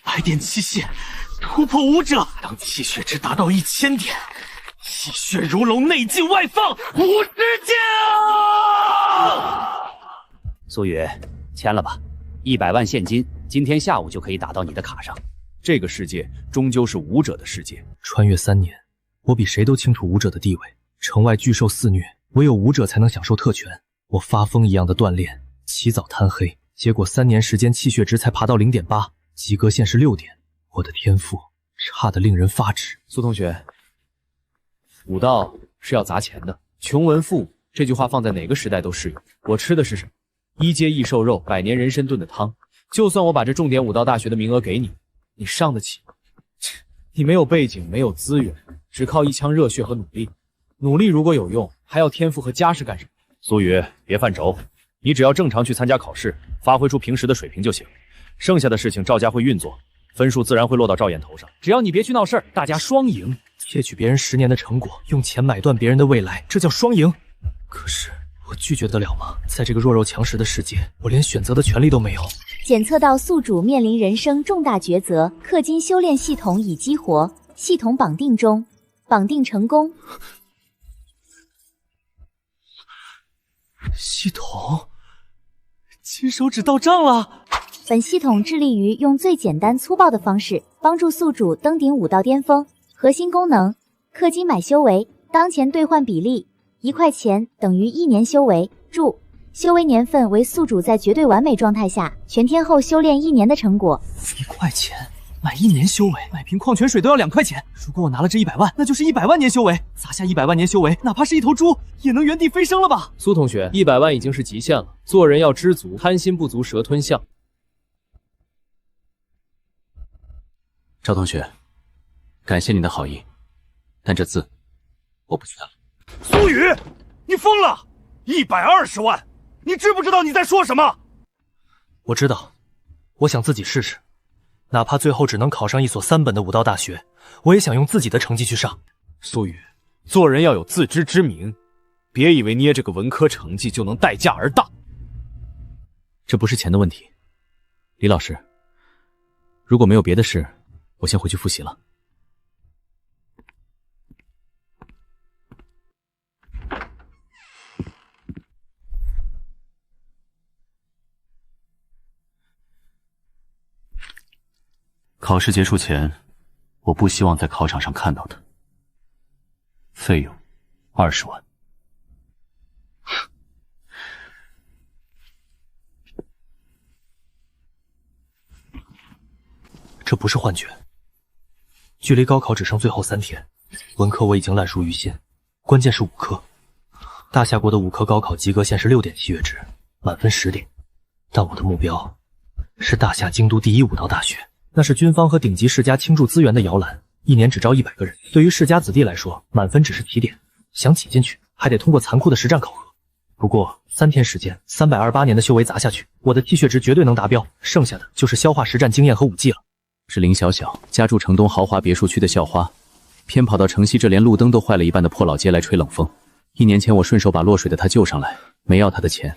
100点气血，突破武者。当气血值达到1000点，气血如龙，内进外放，无时间啊！苏雨，签了吧，100万现金，今天下午就可以打到你的卡上。这个世界终究是武者的世界。穿越3年，我比谁都清楚武者的地位。城外巨兽肆虐，唯有武者才能享受特权。我发疯一样的锻炼，起早贪黑，结果3年时间气血值才爬到0.8，及格线是6点。我的天赋差得令人发指。苏同学，武道是要砸钱的，穷文富武这句话放在哪个时代都适用。我吃的是什么？1阶异兽肉，100年人参炖的汤。就算我把这重点武道大学的名额给你，你上得起吗？你没有背景，没有资源，只靠一腔热血和努力。努力如果有用，还要天赋和家世干什么？苏雨，别犯轴，你只要正常去参加考试，发挥出平时的水平就行。剩下的事情赵家会运作，分数自然会落到赵岩头上。只要你别去闹事儿，大家双赢。窃取别人10年的成果，用钱买断别人的未来，这叫双赢。可是我拒绝得了吗？在这个弱肉强食的世界，我连选择的权利都没有。检测到宿主面临人生重大抉择，氪金修炼系统已激活，系统绑定中，绑定成功。系统，金手指到账了。本系统致力于用最简单粗暴的方式帮助宿主登顶武道巅峰。核心功能：氪金买修为，当前兑换比例1块钱等于1年修为。注：修为年份为宿主在绝对完美状态下全天候修炼1年的成果。1块钱买1年修为，买瓶矿泉水都要2块钱。如果我拿了这100万，那就是100万年修为。砸下100万年修为，哪怕是一头猪，也能原地飞升了吧？苏同学，100万已经是极限了。做人要知足，贪心不足蛇吞象。赵同学，感谢你的好意，但这次我不签了。苏雨，你疯了！120万，你知不知道你在说什么？我知道，我想自己试试，哪怕最后只能考上一所3本的武道大学，我也想用自己的成绩去上。苏雨，做人要有自知之明，别以为捏这个文科成绩就能待价而大。这不是钱的问题，李老师，如果没有别的事，我先回去复习了。考试结束前，我不希望在考场上看到他。费用20万。这不是幻觉。距离高考只剩最后3天，文科我已经烂熟于心，关键是武科。大夏国的武科高考及格线是6点气血值，满分10点。但我的目标是大夏京都第1武道大学，那是军方和顶级世家倾注资源的摇篮，1年只招100个人。对于世家子弟来说，满分只是起点，想挤进去还得通过残酷的实战考核。不过3天时间，328年的修为砸下去，我的气血值绝对能达标，剩下的就是消化实战经验和武技了。是林小小家住城东豪华别墅区的校花，偏跑到城西这连路灯都坏了一半的破老街来吹冷风。1年前我顺手把落水的她救上来，没要她的钱，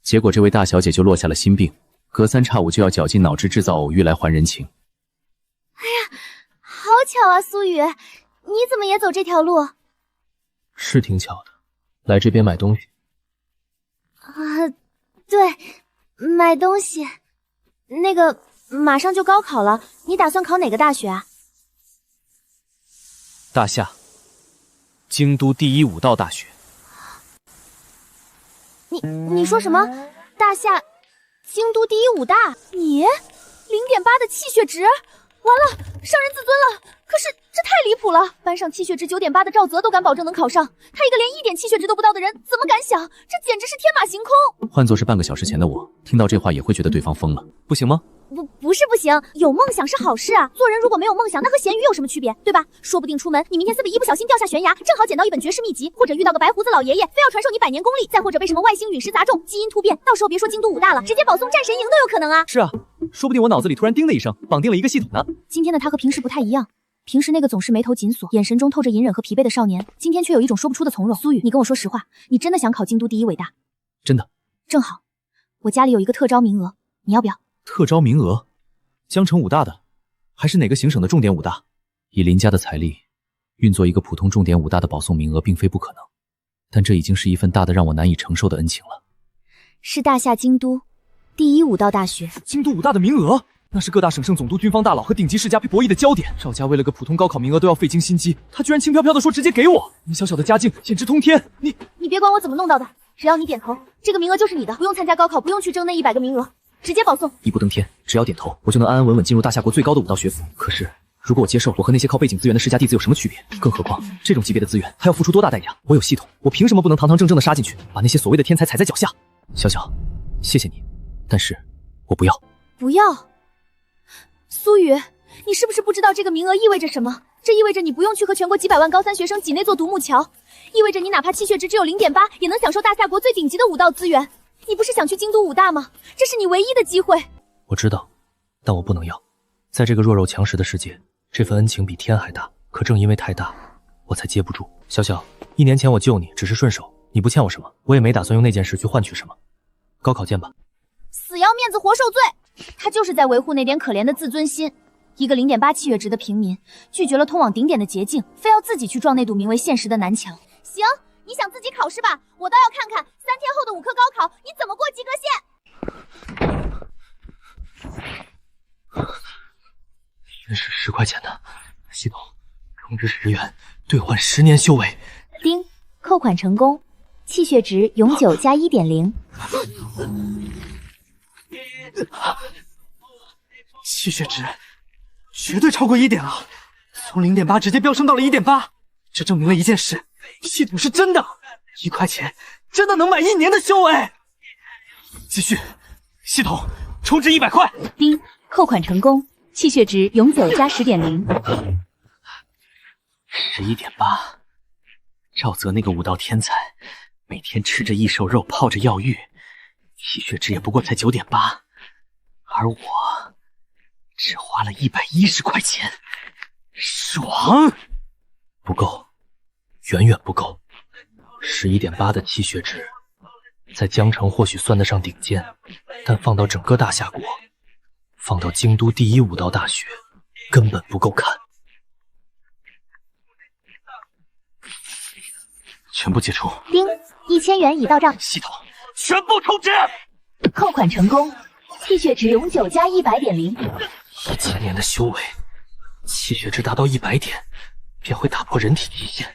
结果这位大小姐就落下了心病，隔3差5就要绞尽脑汁制造偶遇来还人情。哎呀，好巧啊，苏雨，你怎么也走这条路？是挺巧的，来这边买东西。对，买东西。那个，马上就高考了，你打算考哪个大学啊？大夏，京都第1武道大学。你说什么？大夏，京都第1武大？你0.8的气血值？完了，伤人自尊了。可是这太离谱了，班上气血值9.8的赵泽都敢保证能考上，他一个连1点气血值都不到的人，怎么敢想？这简直是天马行空。换作是半个小时前的我，听到这话也会觉得对方疯了。不行吗？不是不行，有梦想是好事啊。做人如果没有梦想，那和咸鱼有什么区别，对吧？说不定出门你明天4比1不小心掉下悬崖，正好捡到一本绝世秘籍，或者遇到个白胡子老爷爷，非要传授你100年功力，再或者被什么外星陨石砸中，基因突变，到时候别说京都武大了，直接保送战神营都有可能啊。是啊，说不定我脑子里突然叮的一声，绑定了一个系统呢。今天的他和平时不太一样，平时那个总是眉头紧锁、眼神中透着隐忍和疲惫的少年，今天却有一种说不出的从容。苏雨，你跟我说实话，你真的想考京都第一伟大？真的。正好，我家里有一个特招名额，你要不要？特招名额？江城武大的，还是哪个行省的重点武大？以林家的财力，运作一个普通重点武大的保送名额并非不可能，但这已经是一份大的让我难以承受的恩情了。是大夏京都第一武道大学。京都武大的名额？那是各大省省总督、军方大佬和顶级世家博弈的焦点。赵家为了个普通高考名额都要费尽心机，他居然轻飘飘地说直接给我。你小小的家境简直通天！你别管我怎么弄到的，只要你点头，这个名额就是你的，不用参加高考，不用去争那100个名额，直接保送。一步登天，只要点头，我就能安安稳稳进入大夏国最高的武道学府。可是，如果我接受，我和那些靠背景资源的世家弟子有什么区别？更何况，这种级别的资源，他要付出多大代价？我有系统，我凭什么不能堂堂正正的杀进去，把那些所谓的天才踩在脚下？小小，谢谢你，但是我不要。不要？苏雨，你是不是不知道这个名额意味着什么？这意味着你不用去和全国几百万高三学生挤那座独木桥，意味着你哪怕气血值只有0.8，也能享受大夏国最顶级的武道资源。你不是想去京都武大吗？这是你唯一的机会。我知道，但我不能要。在这个弱肉强食的世界，这份恩情比天还大。可正因为太大，我才接不住。小小，1年前我救你只是顺手，你不欠我什么，我也没打算用那件事去换取什么。高考见吧。死要面子活受罪。他就是在维护那点可怜的自尊心。一个0.8气血值的平民，拒绝了通往顶点的捷径，非要自己去撞那堵名为现实的南墙。行，你想自己考试吧，我倒要看看3天后的5科高考你怎么过及格线。原是10块钱的，系统充值10元兑换10年修为。叮，扣款成功，气血值永久加1.0。气血值绝对超过1点了，从0.8直接飙升到了1.8，这证明了一件事，系统是真的，1块钱真的能买1年的修为。继续，系统充值100块。叮，扣款成功，气血值永久加10.0。11.8，赵泽那个武道天才，每天吃着异兽肉，泡着药浴，气血值也不过才9.8，而我只花了110块钱，爽！不够，远远不够。11.8的气血值，在江城或许算得上顶尖，但放到整个大夏国，放到京都第一武道大学，根本不够看。全部解除。叮，1000元已到账。系统全部充值。扣款成功，气血值永久加100.0。1000年的修为，气血值达到100点，便会打破人体极限，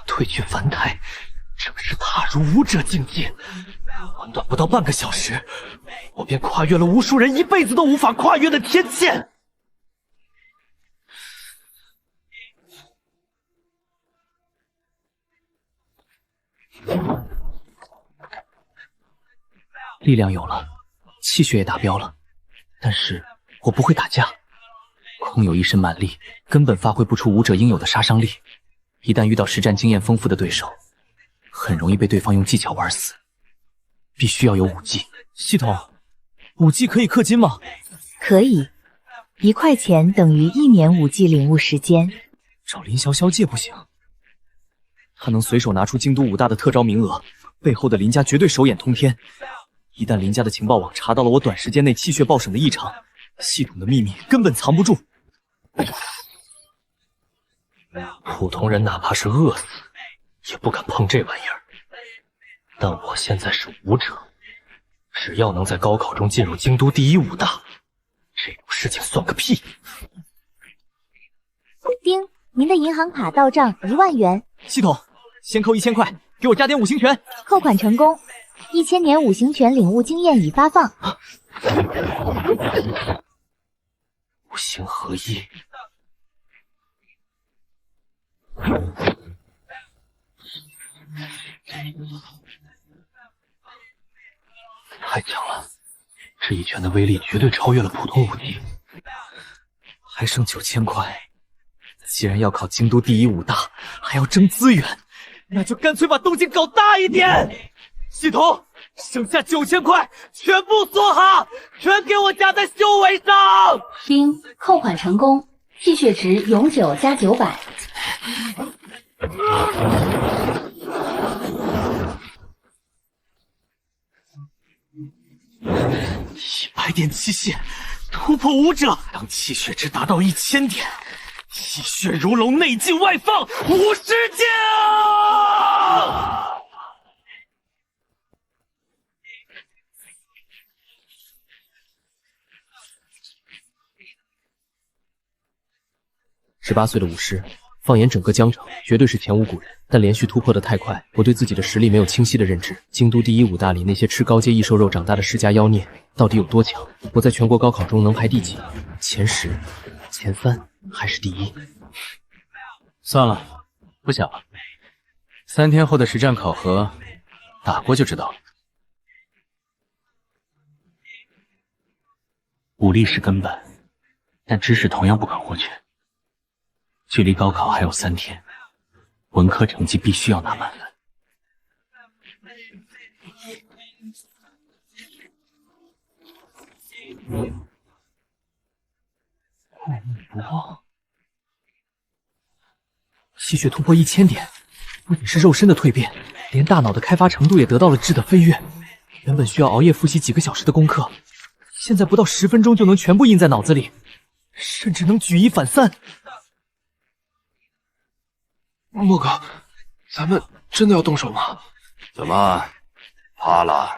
褪去凡胎，正式踏入武者境界。短短不到半个小时，我便跨越了无数人一辈子都无法跨越的天堑。力量有了，气血也达标了，但是我不会打架，空有一身蛮力，根本发挥不出武者应有的杀伤力。一旦遇到实战经验丰富的对手，很容易被对方用技巧玩死。必须要有武技。系统，武技可以氪金吗？可以，1块钱等于1年武技领悟时间。找林潇潇借不行，他能随手拿出京都武大的特招名额，背后的林家绝对手眼通天。一旦林家的情报网查到了我短时间内气血爆省的异常，系统的秘密根本藏不住。普通人哪怕是饿死，也不敢碰这玩意儿。但我现在是武者，只要能在高考中进入京都第一武大，这种事情算个屁！叮，您的银行卡到账1万元。系统，先扣1000块，给我加点五行拳。扣款成功，1000年五行拳领悟经验已发放。五行合一。太强了，这一拳的威力绝对超越了普通武技。还剩9000块，既然要考京都第一武大，还要争资源，那就干脆把动静搞大一点。系统，剩下9000块全部锁好，全给我加在修为上。叮，扣款成功，气血值永久加900。100点气血，突破武者，让气血值达到1000点，气血如龙，内进外放，50剑啊！18岁的武师，放眼整个江城，绝对是前无古人。但连续突破的太快，我对自己的实力没有清晰的认知。京都第一武大里那些吃高阶异兽肉长大的世家妖孽，到底有多强？我在全国高考中能排第几？前10、前3还是第1？算了，不想了。3天后的实战考核，打过就知道了。武力是根本，但知识同样不可或缺。距离高考还有3天，文科成绩必须要拿满分。不忘，气血突破1000点，不仅是肉身的蜕变，连大脑的开发程度也得到了质的飞跃。原本需要熬夜复习几个小时的功课，现在不到10分钟就能全部印在脑子里，甚至能举一反三。莫哥，咱们真的要动手吗？怎么，怕了？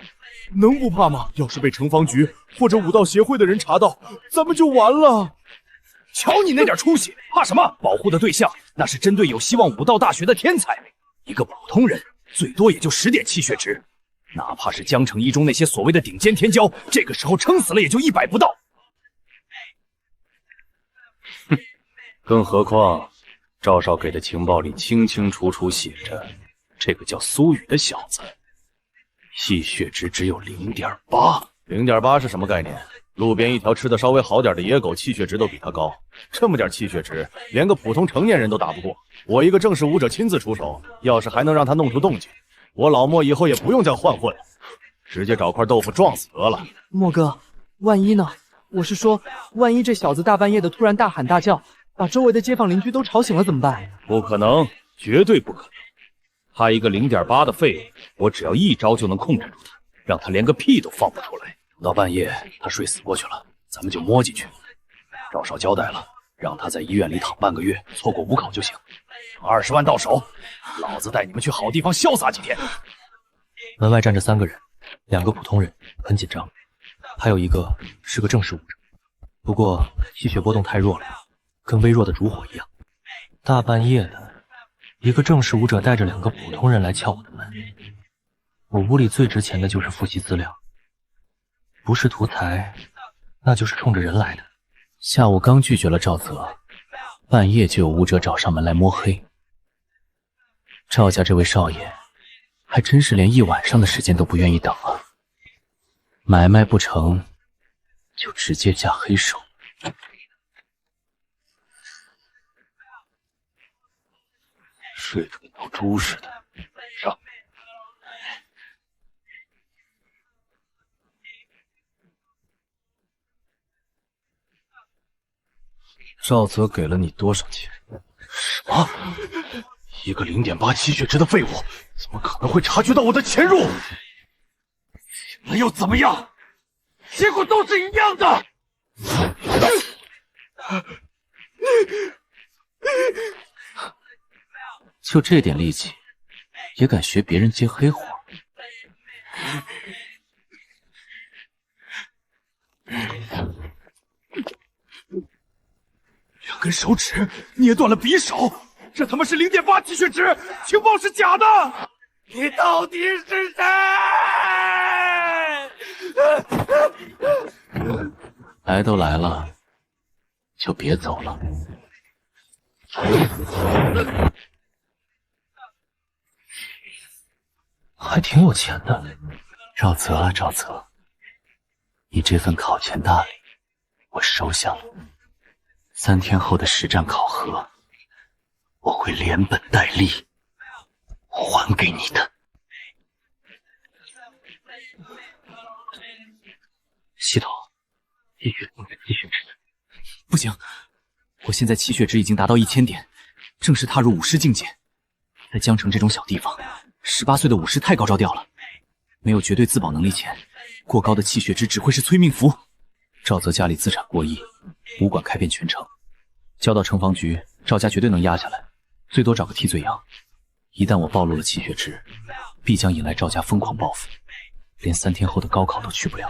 能不怕吗？要是被城防局或者武道协会的人查到，咱们就完了。瞧你那点出息，怕什么？保护的对象那是针对有希望武道大学的天才，一个普通人最多也就10点气血值，哪怕是江城一中那些所谓的顶尖天骄，这个时候撑死了也就100不到。更何况，赵少给的情报里清清楚楚写着，这个叫苏雨的小子，气血值只有0.8。0.8是什么概念？路边一条吃的稍微好点的野狗，气血值都比他高。这么点气血值，连个普通成年人都打不过。我一个正式武者亲自出手，要是还能让他弄出动静，我老莫以后也不用再换混了，直接找块豆腐撞死得了。莫哥，万一呢？我是说，万一这小子大半夜的突然大喊大叫，把周围的街坊邻居都吵醒了怎么办？不可能，绝对不可能。他一个0.8的废物，我只要一招就能控制住他，让他连个屁都放不出来。等到半夜他睡死过去了，咱们就摸进去。赵少交代了，让他在医院里躺半个月，错过5考就行。20万到手，老子带你们去好地方潇洒几天。门外站着3个人，2个普通人，很紧张，还有一个是个正式武者，不过气血波动太弱了，跟微弱的烛火一样。大半夜的，一个正式武者带着2个普通人来撬我的门。我屋里最值钱的就是复习资料，不是图财，那就是冲着人来的。下午刚拒绝了赵泽，半夜就有武者找上门来摸黑。赵家这位少爷，还真是连1晚上的时间都不愿意等啊！买卖不成，就直接下黑手。睡得跟头猪似的，上！赵泽给了你多少钱？什么？一个0.8气血值的废物，怎么可能会察觉到我的潜入？那又怎么样？结果都是一样的。就这点力气，也敢学别人接黑活？2根手指捏断了匕首，这他妈是0.8气血值，情报是假的！你到底是谁？来都来了，就别走了。还挺有钱的。赵泽啊，赵泽，你这份考前大礼我收下了。3天后的实战考核，我会连本带利还给你的。系统，继续控制气血值。不行，我现在气血值已经达到1000点，正式踏入武师境界。在江城这种小地方，18岁的武师太高招调了，没有绝对自保能力前，过高的气血值只会是催命符。赵泽家里资产过亿，武馆开遍全城，交到城防局，赵家绝对能压下来，最多找个替罪羊。一旦我暴露了气血值，必将引来赵家疯狂报复，连3天后的高考都去不了。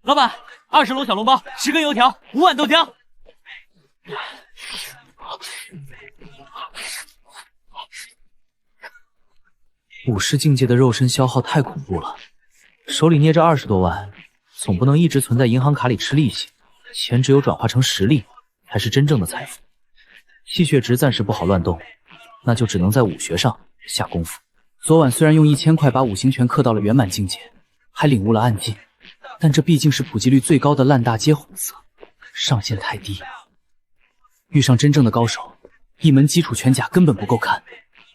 老板，20笼小笼包，10根油条，5碗豆浆。武士境界的肉身消耗太恐怖了，手里捏着20多万，总不能一直存在银行卡里吃利息，钱只有转化成实力，才是真正的财富。气血值暂时不好乱动，那就只能在武学上下功夫。昨晚虽然用1000块把五行拳刻到了圆满境界，还领悟了暗技，但这毕竟是普及率最高的烂大街红色，上限太低。遇上真正的高手，一门基础拳甲根本不够看，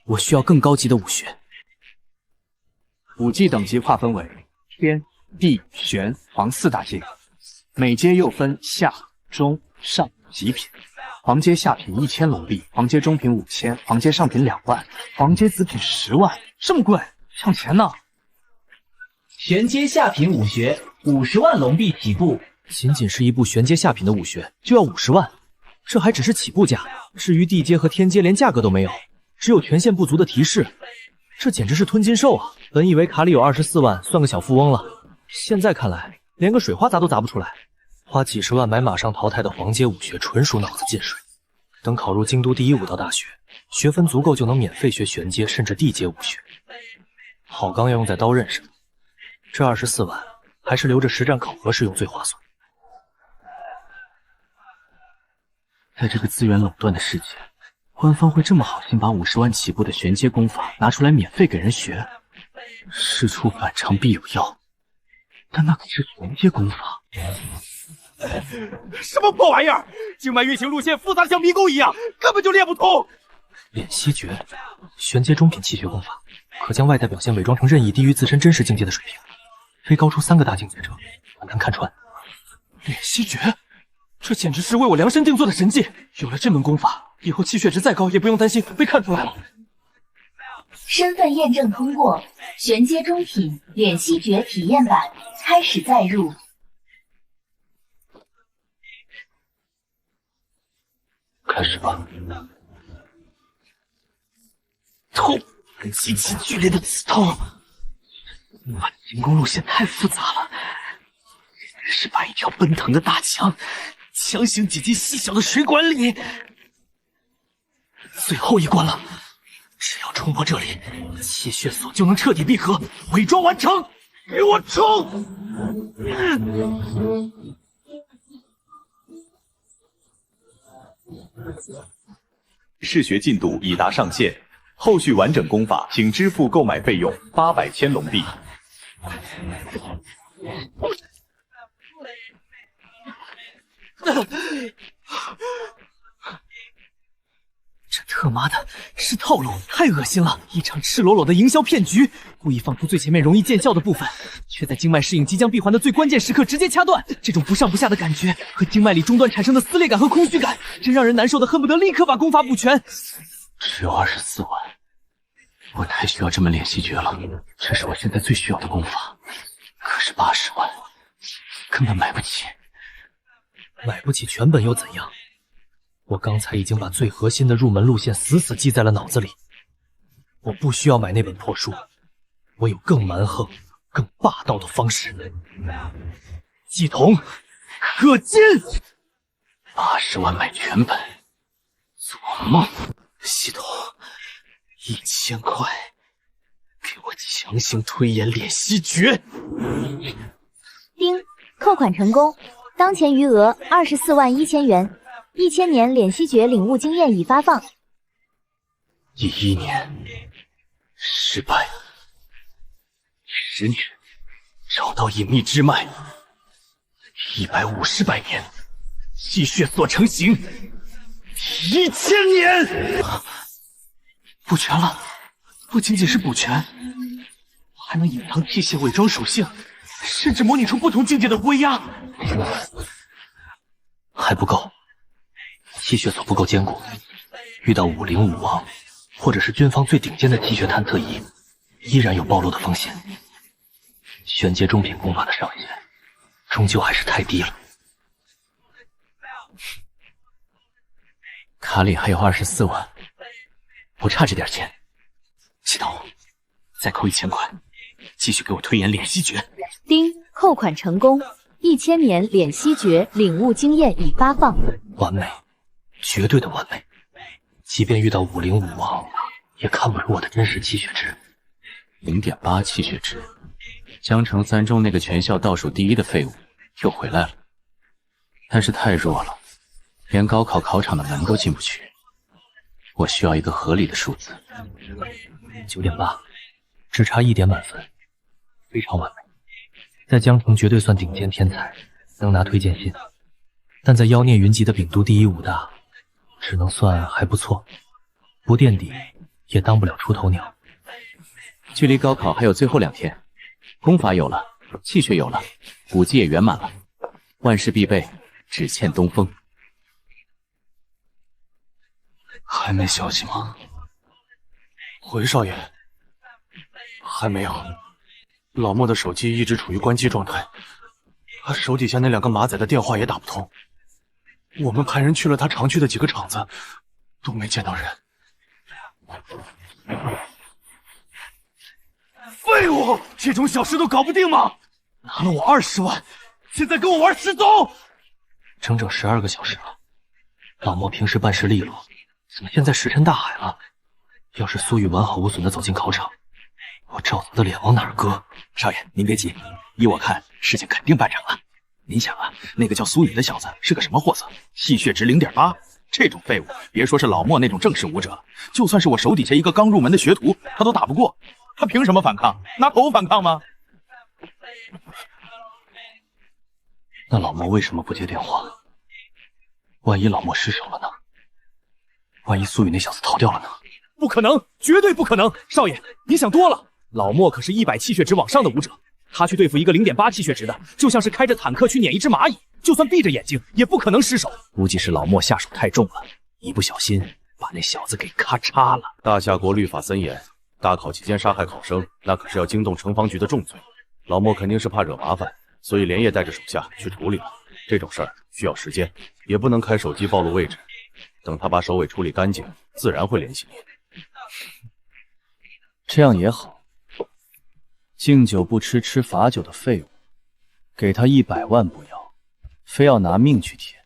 我需要更高级的武学。武技等级划分为天、地、玄、黄4大阶，每阶又分下、中、上极品。黄阶下品1000龙币，黄阶中品5000，黄阶上品2万，黄阶子品10万，这么贵，抢钱呢？玄阶下品武学50万龙币起步，仅仅是一部玄阶下品的武学就要50万，这还只是起步价。至于地阶和天阶，连价格都没有，只有权限不足的提示。这简直是吞金兽啊！本以为卡里有24万，算个小富翁了，现在看来，连个水花砸都砸不出来。花几十万买马上淘汰的黄阶武学，纯属脑子进水。等考入京都第一武道大学，学分足够就能免费学玄阶甚至地阶武学。好钢要用在刀刃上，这24万还是留着实战考核使用最划算。在这个资源垄断的世界，官方会这么好心把50万起步的玄阶功法拿出来免费给人学？事出反常必有妖，但那可是玄阶功法。什么破玩意儿！经脉运行路线复杂的像迷宫一样，根本就练不通。敛息诀，玄阶中品气血功法，可将外在表现伪装成任意低于自身真实境界的水平，非高出3个大境界者很难看穿。敛息诀，这简直是为我量身定做的神技！有了这门功法，以后气血值再高也不用担心被看出来了。身份验证通过，玄阶中品敛息诀体验版开始载入。开始吧。痛，极其剧烈的刺痛。我的进攻路线太复杂了，是把一条奔腾的大墙强行挤进细小的水管里。最后一关了，只要冲破这里，气血锁就能彻底闭合，伪装完成。给我冲！试学进度已达上限，后续完整功法请支付购买费用800千龙币。这特妈的是套路，太恶心了！一场赤裸裸的营销骗局，故意放出最前面容易见效的部分，却在经脉适应即将闭环的最关键时刻直接掐断。这种不上不下的感觉和经脉里中断产生的撕裂感和空虚感，真让人难受的恨不得立刻把功法补全。只有24万，我太需要这门敛息诀了，这是我现在最需要的功法。可是80万，根本买不起。买不起全本又怎样？我刚才已经把最核心的入门路线死死记在了脑子里。我不需要买那本破书，我有更蛮横、更霸道的方式。系统，氪金，80万买全本，做梦！系统，1000块，给我强行推演敛息诀。丁，扣扣款成功，当前余额24万1000元，1000年敛息诀领悟经验已发放。11年失败，10年找到隐秘支脉，150百年气血所成形，1000年补全了，不仅仅是补全，还能隐藏气血，伪装属性，甚至模拟出不同境界的威压。还不够，气血所不够坚固，遇到武灵、武王，或者是军方最顶尖的气血探测仪，依然有暴露的风险。玄阶中品功法的上限，终究还是太低了。卡里还有24万，不差这点钱。系统，再扣1000块，继续给我推演敛息诀。丁，扣款成功，1000年敛息诀领悟经验已发放。完美，绝对的完美。即便遇到武灵、武王，也看不出我的真实气血值。0.8气血值，江城3中那个全校倒数第1的废物又回来了，但是太弱了，连高考考场的门都进不去。我需要一个合理的数字。9.8，只差1点满分，非常完美。在江城绝对算顶尖天才，能拿推荐信。但在妖孽云集的丙都第一武大，只能算还不错，不垫底也当不了出头鸟。距离高考还有最后2天，功法有了，气血有了，武技也圆满了，万事必备，只欠东风。还没消息吗？回少爷，还没有。老莫的手机一直处于关机状态，他手底下那2个马仔的电话也打不通。我们派人去了他常去的几个厂子，都没见到人。废物，这种小事都搞不定吗？拿了我20万，现在跟我玩失踪！整整12个小时了，老莫平时办事利落，怎么现在石沉大海了？要是苏雨完好无损的走进考场，我赵泽的脸往哪儿搁？少爷，您别急，依我看，事情肯定办成了。您想啊，那个叫苏雨的小子是个什么货色？气血值0.8，这种废物，别说是老莫那种正式武者，就算是我手底下一个刚入门的学徒，他都打不过。他凭什么反抗？拿头反抗吗？那老莫为什么不接电话？万一老莫失手了呢？万一苏雨那小子逃掉了呢？不可能，绝对不可能！少爷，你想多了。老莫可是100气血值往上的武者，他去对付一个0.8气血值的，就像是开着坦克去撵一只蚂蚁，就算闭着眼睛也不可能失手。估计是老莫下手太重了，一不小心把那小子给咔嚓了。大夏国律法森严，大考期间杀害考生，那可是要惊动城防局的重罪。老莫肯定是怕惹麻烦，所以连夜带着手下去处理了。这种事儿需要时间，也不能开手机暴露位置。等他把首尾处理干净，自然会联系你。这样也好，敬酒不吃吃罚酒的废物，给他100万不要，非要拿命去填。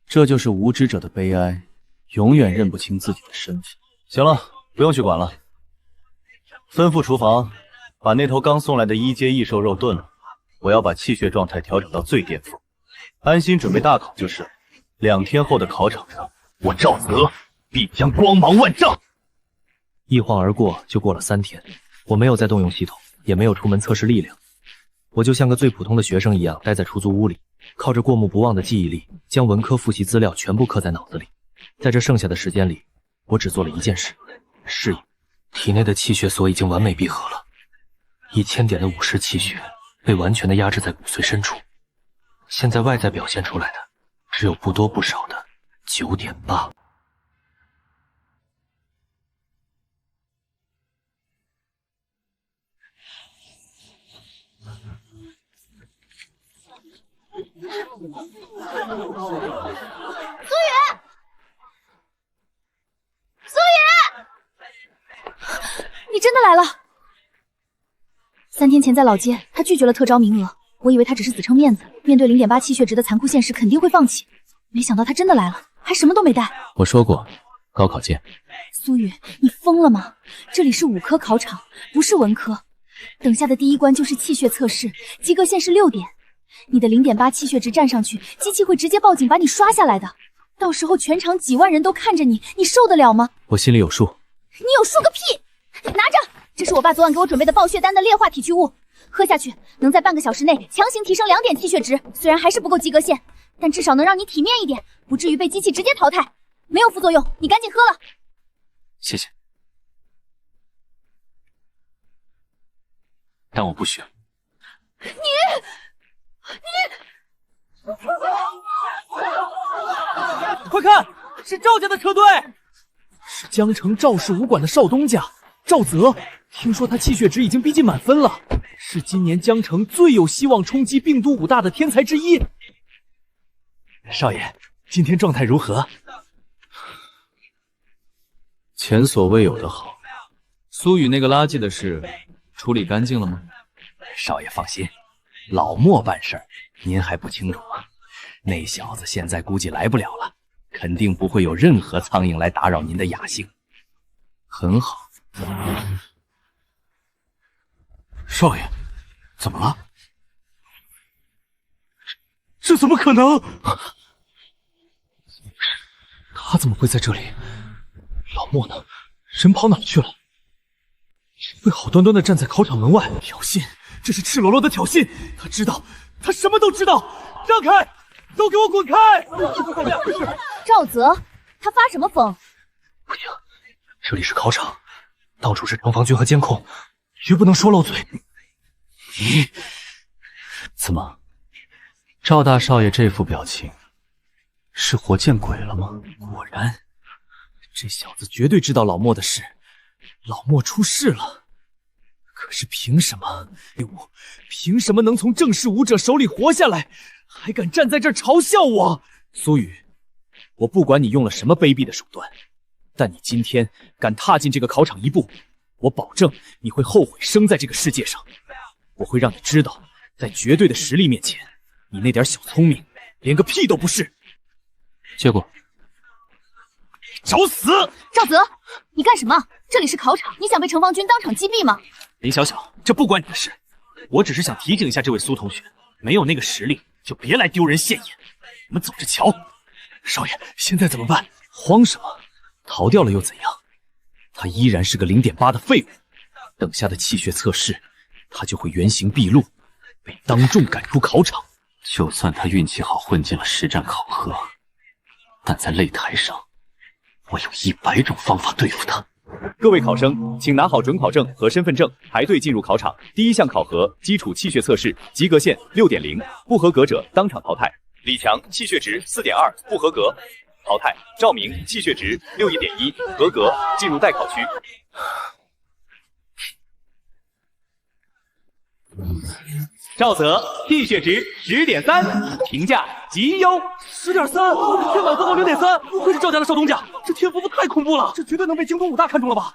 这就是无知者的悲哀，永远认不清自己的身份。行了，不用去管了，吩咐厨房把那头刚送来的1阶异兽肉炖了，我要把气血状态调整到最巅峰，安心准备大考就是了。2天后的考场上，我赵泽必将光芒万丈。一晃而过，就过了3天，我没有再动用系统，也没有出门测试力量，我就像个最普通的学生一样，待在出租屋里，靠着过目不忘的记忆力，将文科复习资料全部刻在脑子里。在这剩下的时间里，我只做了一件事：适应。体内的气血锁已经完美闭合了，1000点的武士气血被完全的压制在骨髓深处，现在外在表现出来的只有不多不少的9.8。苏雨，你真的来了！3天前在老街，他拒绝了特招名额，我以为他只是死撑面子，面对0.8气血值的残酷现实肯定会放弃，没想到他真的来了，还什么都没带。我说过，高考见。苏雨，你疯了吗？这里是武科考场，不是文科。等下的第1关就是气血测试，及格线是6点，你的0.8气血值站上去，机器会直接报警把你刷下来的。到时候全场几万人都看着你，你受得了吗？我心里有数。你有数个屁！拿着，这是我爸昨晚给我准备的暴血丹的劣化体去物，喝下去能在半个小时内强行提升2点气血值，虽然还是不够及格线，但至少能让你体面一点，不至于被机器直接淘汰。没有副作用，你赶紧喝了。谢谢，但我不需要。你快看，是赵家的车队，是江城赵氏武馆的少东家赵泽。听说他气血值已经逼近满分了，是今年江城最有希望冲击病都5大的天才之一。少爷，今天状态如何？前所未有的好。苏雨那个垃圾的事处理干净了吗？少爷放心，老莫办事儿，您还不清楚吗？那小子现在估计来不了了，肯定不会有任何苍蝇来打扰您的雅兴。很好。少爷，怎么了？这怎么可能？他怎么会在这里？老莫呢？人跑哪去了？会好端端的站在考场门外挑衅，这是赤裸裸的挑衅！他知道，他什么都知道！让开！都给我滚开！赵泽，他发什么疯？不行，这里是考场，到处是城防军和监控，绝不能说漏嘴。你怎么？赵大少爷这副表情，是活见鬼了吗？果然，这小子绝对知道老莫的事。老莫出事了，可是凭什么？凭什么能从正式武者手里活下来，还敢站在这儿嘲笑我？苏雨，我不管你用了什么卑鄙的手段，但你今天敢踏进这个考场一步，我保证你会后悔生在这个世界上。我会让你知道，在绝对的实力面前，你那点小聪明连个屁都不是。接过。找死！赵泽，你干什么？这里是考场，你想被城防军当场击毙吗？林小小，这不关你的事，我只是想提醒一下这位苏同学，没有那个实力就别来丢人现眼。我们走着瞧。少爷，现在怎么办？慌什么？逃掉了又怎样？他依然是个0.8的废物。等下的气血测试，他就会原形毕露，被当众赶出考场。就算他运气好混进了实战考核，但在擂台上，我有100种方法对付他。各位考生，请拿好准考证和身份证，排队进入考场。第一项考核基础气血测试，及格线6.0，不合格者当场淘汰。李强气血值4.2，不合格，淘汰。赵明气血值61.1，合格，进入待考区。赵泽气血值10.3，评价极优。10.3，天满分后0.3，不愧是赵家的少东家，这天赋不太恐怖了，这绝对能被京都5大看中了吧？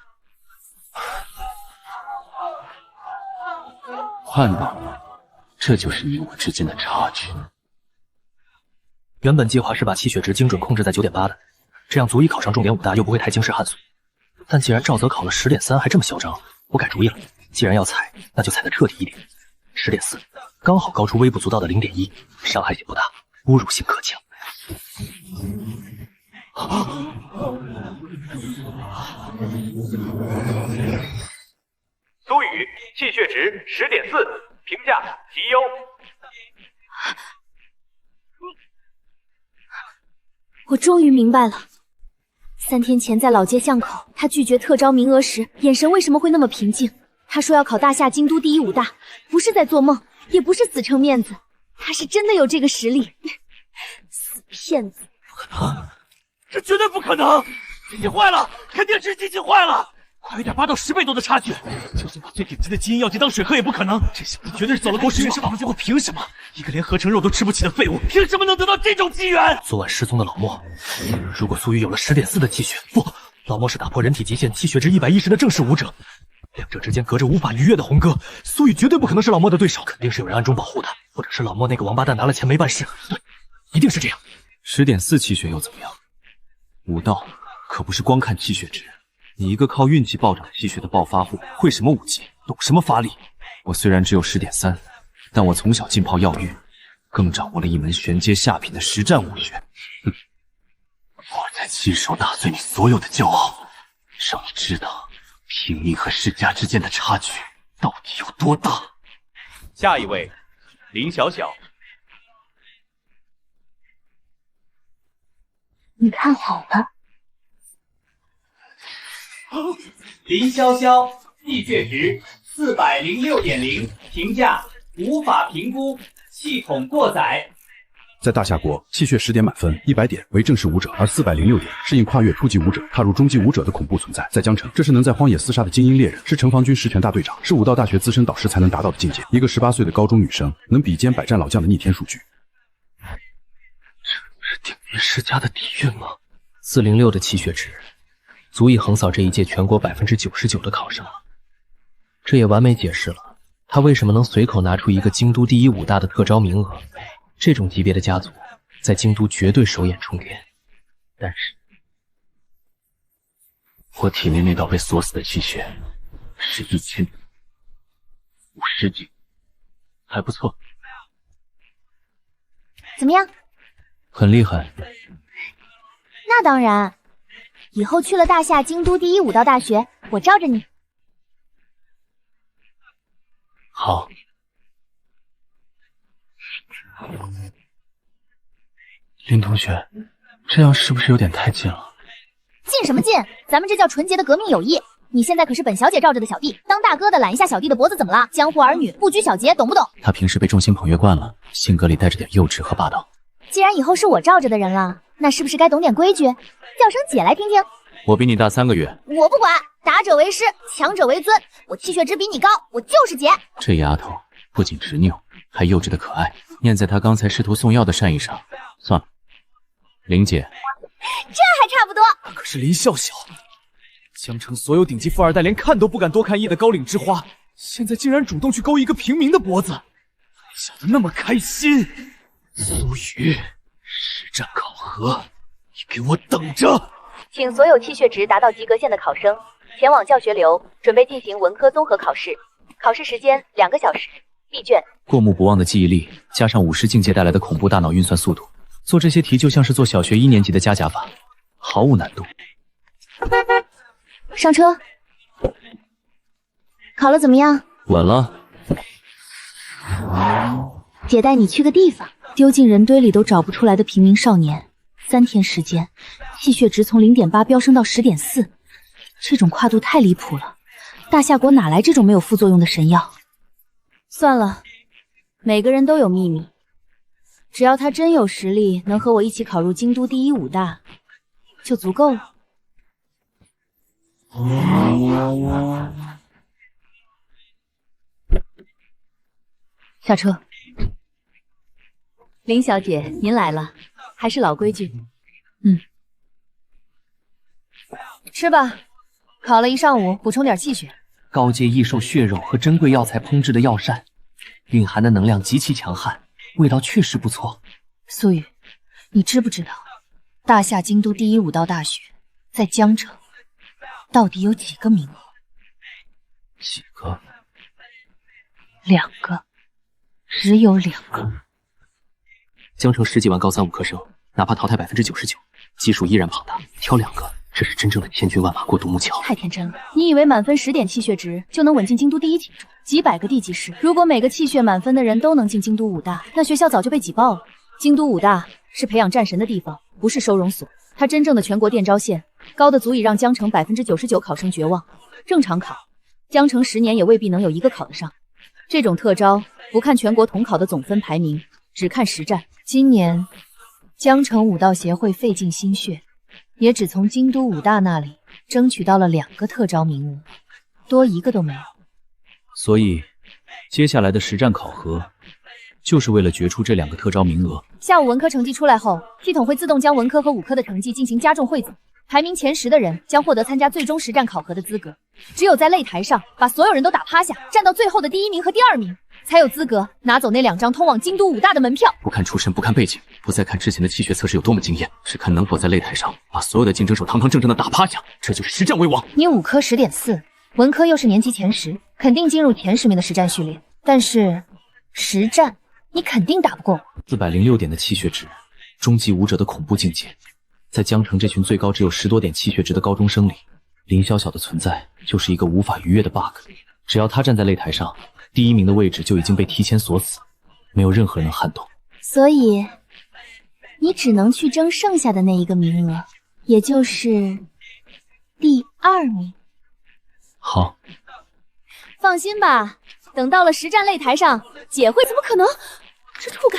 看到了，这就是你我之间的差距。原本计划是把气血值精准控制在9.8的，这样足以考上重点5大，又不会太惊世骇俗。但既然赵泽考了10.3，还这么嚣张，我改主意了。既然要踩，那就踩得彻底一点。10.4，刚好高出微不足道的0.1，伤害也不大，侮辱性可强。苏雨气血值10.4，评价极优。我终于明白了，3天前在老街巷口，他拒绝特招名额时，眼神为什么会那么平静？他说要考大夏京都第一5大，不是在做梦，也不是死撑面子，他是真的有这个实力。死骗子！不可能，这绝对不可能！机器坏了，肯定是机器坏了！快1.8到10倍多的差距，就算把最顶级的基因药剂当水喝也不可能。这小子绝对是走了狗屎运，是吧？我凭什么？一个连合成肉都吃不起的废物，凭什么能得到这种机缘？昨晚失踪的老莫，如果苏雨有了10.4的气血，不，老莫是打破人体极限气血值110的正式武者，两者之间隔着无法逾越的鸿沟，苏雨绝对不可能是老莫的对手，肯定是有人暗中保护他，或者是老莫那个王八蛋拿了钱没办事。对，一定是这样。10.4气血又怎么样？武道可不是光看气血值。你一个靠运气暴涨气血的暴发户，会什么武技，懂什么发力？我虽然只有10.3，但我从小浸泡药浴，更掌握了一门玄阶下品的实战武学。哼，我在亲手打碎你所有的骄傲，让你知道平民和世家之间的差距到底有多大。下一位，林小小。你看好了。林潇潇，气血值406.0，评价无法评估，系统过载。在大夏国，气血10点满分，100点为正式武者，而406点适应跨越初级武者、踏入中级武者的恐怖存在。在江城，这是能在荒野厮杀的精英猎人，是城防军十全大队长，是武道大学资深导师才能达到的境界。一个18岁的高中女生，能比肩百战老将的逆天数据。是顶级世家的底蕴吗？406的气血值，足以横扫这一届全国99%的考生。这也完美解释了他为什么能随口拿出一个京都第一武大的特招名额。这种级别的家族，在京都绝对手眼冲天。但是，我体内那道被锁死的气血是1050斤，还不错。怎么样？很厉害。那当然，以后去了大夏京都第一武道大学，我罩着你。好。林同学，这样是不是有点太近了？近什么近？咱们这叫纯洁的革命友谊。你现在可是本小姐罩着的小弟，当大哥的揽一下小弟的脖子怎么了？江湖儿女不拘小节，懂不懂？他平时被众星捧月惯了，性格里带着点幼稚和霸道。既然以后是我罩着的人了，那是不是该懂点规矩？叫声姐来听听。我比你大3个月。我不管，打者为师，强者为尊。我气血值比你高，我就是姐。这丫头不仅执拗，还幼稚的可爱。念在她刚才试图送药的善意上，算了。林姐，这还差不多。可是林笑笑，江城所有顶级富二代连看都不敢多看一眼的高岭之花，现在竟然主动去勾一个平民的脖子，笑得那么开心。苏雨，实战考核，你给我等着！请所有气血值达到及格线的考生前往教学楼，准备进行文科综合考试。考试时间2个小时，闭卷。过目不忘的记忆力，加上50境界带来的恐怖大脑运算速度，做这些题就像是做小学1年级的加减法，毫无难度。上车。考了怎么样？稳了。姐带你去个地方，丢进人堆里都找不出来的平民少年，3天时间，气血值从0.8飙升到10.4，这种跨度太离谱了。大夏国哪来这种没有副作用的神药？算了，每个人都有秘密，只要他真有实力，能和我一起考入京都第一武大，就足够了。下车。林小姐，您来了，还是老规矩。吃吧，考了一上午，补充点气血。高阶异兽血肉和珍贵药材烹制的药膳，蕴含的能量极其强悍，味道确实不错。苏雨，你知不知道，大夏京都第一武道大学在江城到底有几个名额？几个？2个，只有2个。江城10几万高3武科生，哪怕淘汰99%，基数依然庞大，挑2个，这是真正的千军万马过独木桥。太天真了！你以为满分10点气血值就能稳进京都第一体中？几百个地级市，如果每个气血满分的人都能进京都武大，那学校早就被挤爆了。京都武大是培养战神的地方，不是收容所。它真正的全国电招线高的足以让江城99%考生绝望。正常考，江城10年也未必能有1个考得上。这种特招不看全国统考的总分排名，只看实战。今年江城武道协会费尽心血，也只从京都武大那里争取到了2个特招名额，多1个都没有。所以，接下来的实战考核，就是为了决出这2个特招名额。下午文科成绩出来后，系统会自动将文科和武科的成绩进行加重汇总，排名前10的人将获得参加最终实战考核的资格。只有在擂台上把所有人都打趴下，站到最后的第1名和第2名，才有资格拿走那2张通往京都武大的门票。不看出身，不看背景，不再看之前的气血测试有多么惊艳，只看能否在擂台上把所有的竞争手堂堂正正的打趴下，这就是实战为王。你武科10.4，文科又是年级前10，肯定进入前10名的实战序列。但是实战你肯定打不过我。406点的气血值，终极武者的恐怖境界。在江城这群最高只有10多点气血值的高中生里，林小小的存在就是一个无法逾越的 bug。只要他站在擂台上，第1名的位置就已经被提前锁死，没有任何人能撼动。所以，你只能去争剩下的那一个名额，也就是第2名。好，放心吧，等到了实战擂台上，姐会……怎么可能？这触感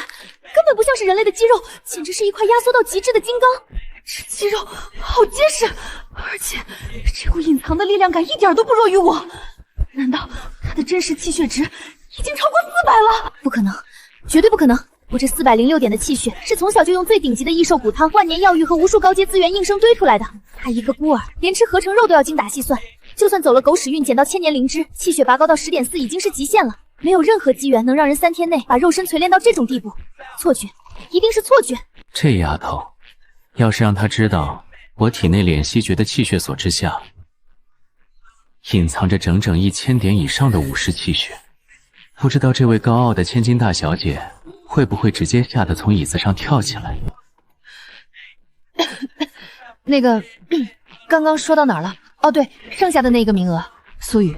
根本不像是人类的肌肉，简直是一块压缩到极致的金刚。这肌肉好结实，而且这股隐藏的力量感一点都不弱于我。难道他的真实气血值已经超过400了？不可能，绝对不可能！我这406点的气血是从小就用最顶级的异兽骨汤、万年药浴和无数高阶资源硬生堆出来的。他一个孤儿，连吃合成肉都要精打细算，就算走了狗屎运，捡到千年灵芝，气血拔高到10.4已经是极限了。没有任何机缘能让人3天内把肉身锤炼到这种地步。错觉，一定是错觉。这丫头，要是让她知道我体内敛息诀的气血锁之下隐藏着整整1000点以上的武士气血，不知道这位高傲的千金大小姐会不会直接吓得从椅子上跳起来。那个，刚刚说到哪儿了？哦，对，剩下的那个名额，苏雨，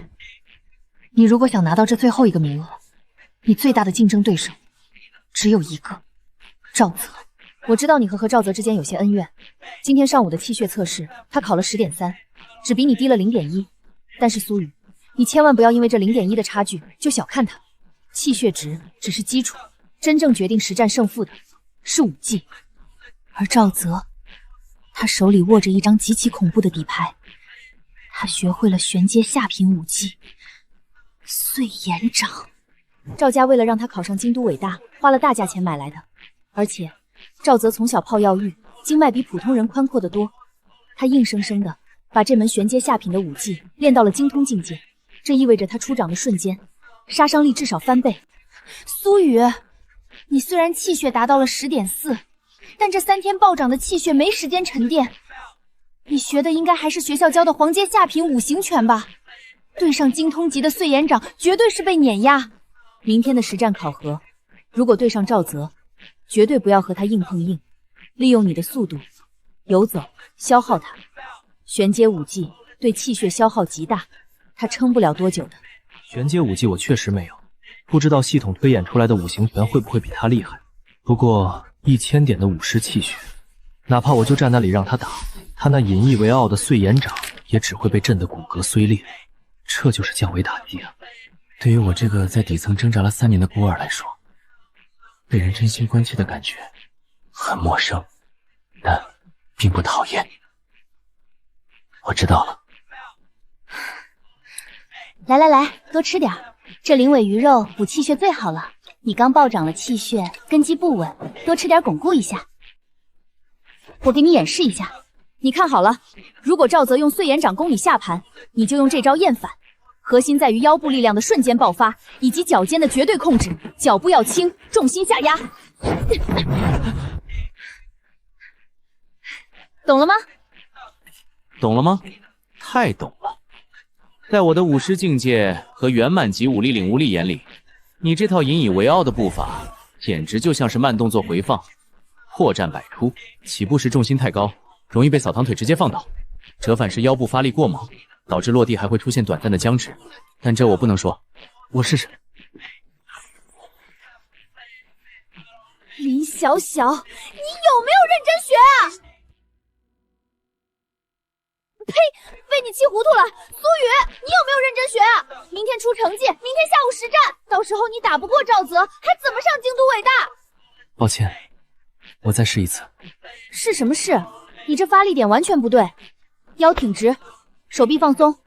你如果想拿到这最后一个名额，你最大的竞争对手只有一个，赵泽。我知道你和赵泽之间有些恩怨，今天上午的气血测试，他考了10.3，只比你低了0.1。但是苏雨，你千万不要因为这0.1的差距就小看他，气血值只是基础，真正决定实战胜负的是武技。而赵泽，他手里握着一张极其恐怖的底牌，他学会了玄阶下品武技碎岩掌。赵家为了让他考上京都伟大，花了大价钱买来的。而且赵泽从小泡药浴，经脉比普通人宽阔得多，他硬生生的把这门玄阶下品的武技练到了精通境界，这意味着他出掌的瞬间，杀伤力至少翻倍。苏雨，你虽然气血达到了10.4，但这3天暴涨的气血没时间沉淀。你学的应该还是学校教的黄阶下品五行拳吧？对上精通级的碎岩掌，绝对是被碾压。明天的实战考核，如果对上赵泽，绝对不要和他硬碰硬，利用你的速度游走消耗他。玄阶武技对气血消耗极大，他撑不了多久的。玄阶武技我确实没有，不知道系统推演出来的五行拳会不会比他厉害。不过1000点的武士气血，哪怕我就站那里让他打，他那引以为傲的碎岩掌也只会被震得骨骼碎裂。这就是降维打击啊！对于我这个在底层挣扎了3年的孤儿来说，被人真心关切的感觉很陌生，但并不讨厌。我知道了。来，多吃点，这灵尾鱼肉补气血最好了。你刚暴涨了气血，根基不稳，多吃点巩固一下。我给你演示一下，你看好了，如果赵泽用碎岩掌攻你下盘，你就用这招厌反。核心在于腰部力量的瞬间爆发，以及脚尖的绝对控制，脚步要轻，重心下压。懂了吗？懂了吗？太懂了。在我的武师境界和圆满级武力领悟力眼里，你这套引以为傲的步伐，简直就像是慢动作回放，破绽百出。起步时重心太高，容易被扫堂腿直接放倒；折返时腰部发力过猛，导致落地还会出现短暂的僵直。但这我不能说，我试试。林小小，你有没有认真学啊？呸！被你气糊涂了。苏雨，你有没有认真学啊？明天出成绩，明天下午实战，到时候你打不过赵泽，还怎么上京都伟大？抱歉，我再试一次。是什么事？你这发力点完全不对，腰挺直，手臂放松，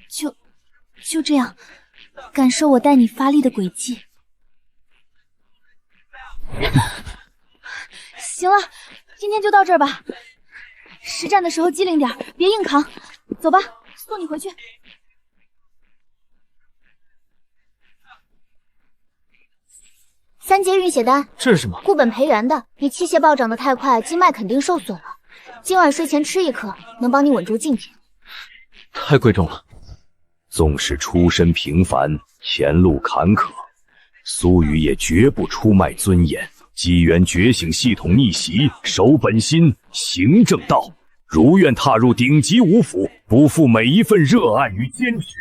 就这样，感受我带你发力的轨迹。行了，今天就到这儿吧。实战的时候机灵点，别硬扛。走吧，送你回去。3节运血丹，这是什么？固本培元的。你气血暴涨的太快，经脉肯定受损了。今晚睡前吃1颗，能帮你稳住境界。太贵重了。纵使出身平凡，前路坎坷，苏雨也绝不出卖尊严。机缘觉醒系统逆袭，守本心，行正道。如愿踏入顶级武府，不负每一份热爱与坚持。